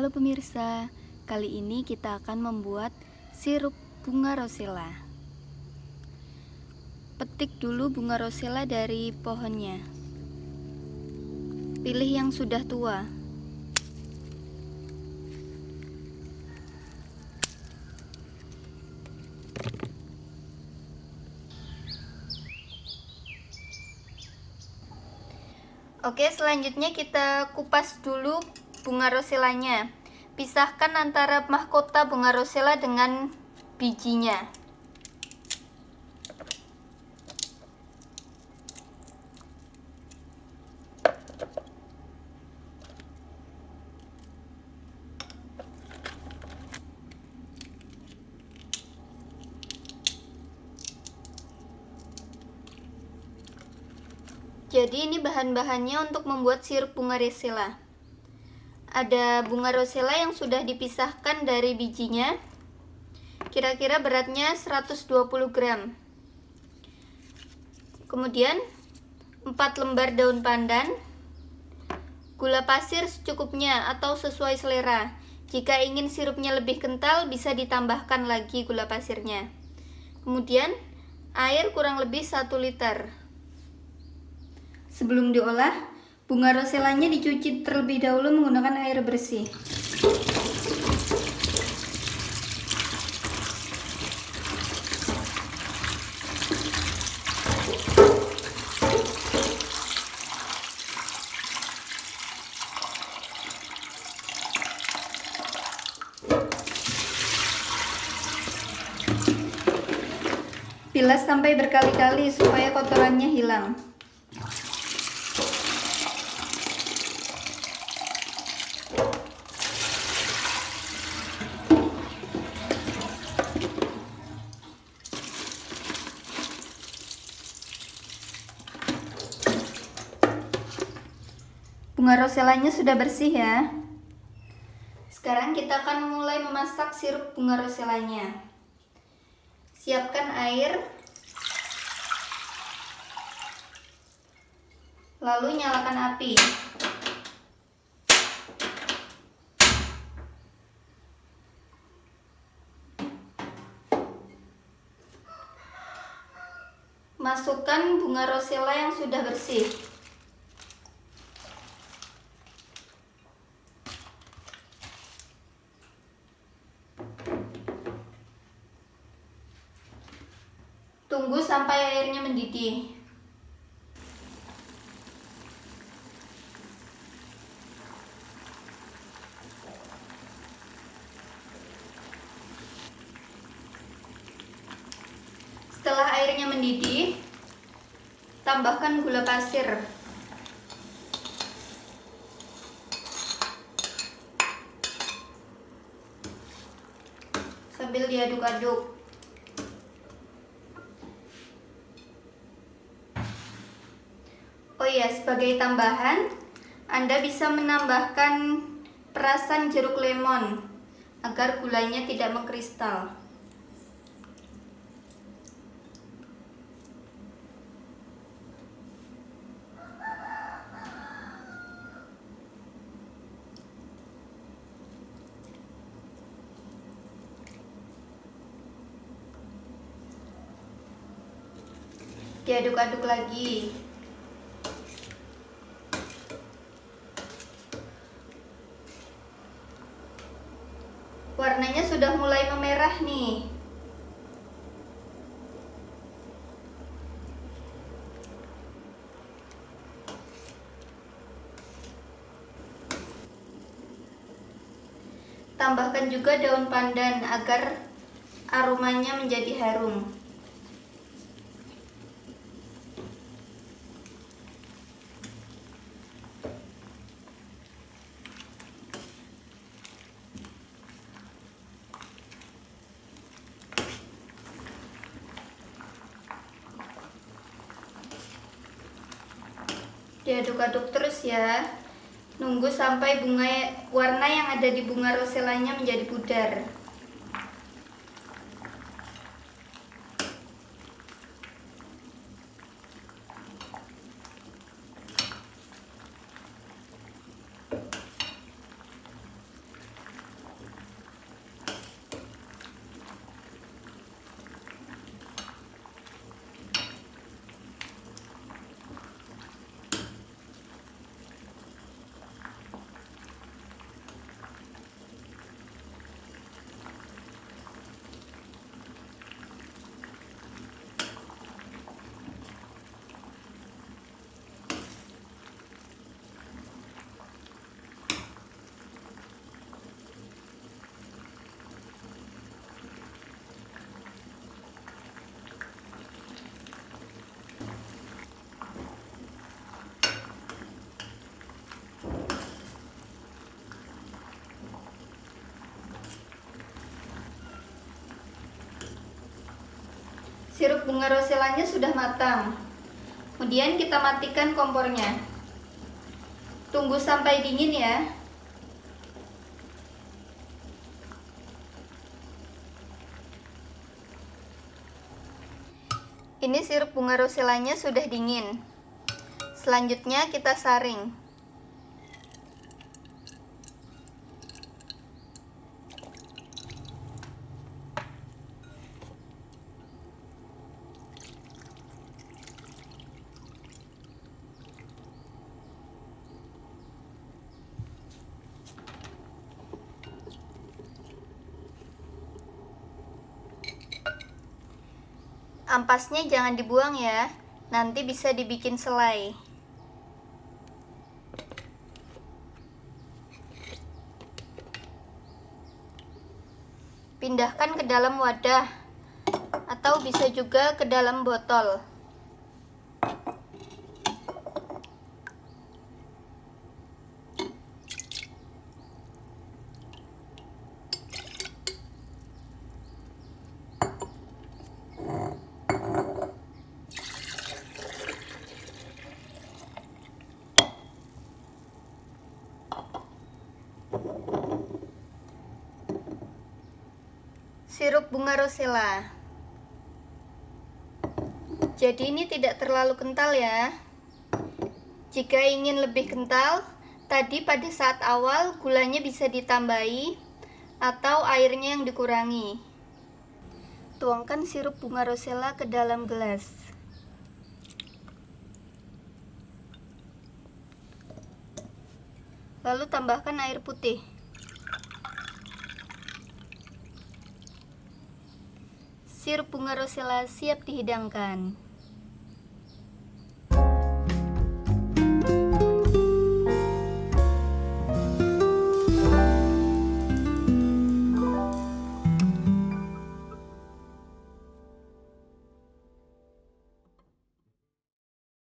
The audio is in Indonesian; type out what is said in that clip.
Halo pemirsa, kali ini kita akan membuat sirup bunga rosella. Petik dulu bunga rosella dari pohonnya. Pilih yang sudah tua. Oke, selanjutnya kita kupas dulu bunga rosellanya. Pisahkan antara mahkota bunga rosella dengan bijinya. Jadi ini bahan-bahannya untuk membuat sirup bunga rosella. Ada bunga rosella yang sudah dipisahkan dari bijinya. Kira-kira beratnya 120 gram. Kemudian 4 lembar daun pandan. Gula pasir secukupnya atau sesuai selera. Jika ingin sirupnya lebih kental, bisa ditambahkan lagi gula pasirnya. Kemudian air kurang lebih 1 liter. Sebelum diolah, bunga rosellanya dicuci terlebih dahulu menggunakan air bersih. Bilas sampai berkali-kali supaya kotorannya hilang. Bunga rosellanya sudah bersih ya. Sekarang kita akan mulai memasak sirup bunga rosellanya. Siapkan air. Lalu nyalakan api. Masukkan bunga rosella yang sudah bersih. Tunggu sampai airnya mendidih. Setelah airnya mendidih, tambahkan gula pasir. Sambil diaduk-aduk. Oh iya, sebagai tambahan, Anda bisa menambahkan perasan jeruk lemon agar gulanya tidak mengkristal. Diaduk-aduk lagi. Warnanya sudah mulai memerah nih. Tambahkan juga daun pandan agar aromanya menjadi harum. Diaduk-aduk terus ya. Nunggu sampai warna yang ada di bunga rosellanya menjadi pudar. Sirup bunga roselanya sudah matang. Kemudian kita matikan kompornya. Tunggu sampai dingin ya. Ini sirup bunga roselanya sudah dingin. Selanjutnya kita saring. Ampasnya jangan dibuang ya, nanti bisa dibikin selai. Pindahkan ke dalam wadah, atau bisa juga ke dalam botol. Sirup bunga rosella. Jadi ini tidak terlalu kental ya. Jika ingin lebih kental, tadi pada saat awal gulanya bisa ditambahi atau airnya yang dikurangi. Tuangkan sirup bunga rosella ke dalam gelas. Lalu tambahkan air putih. Sirup bunga rosella siap dihidangkan.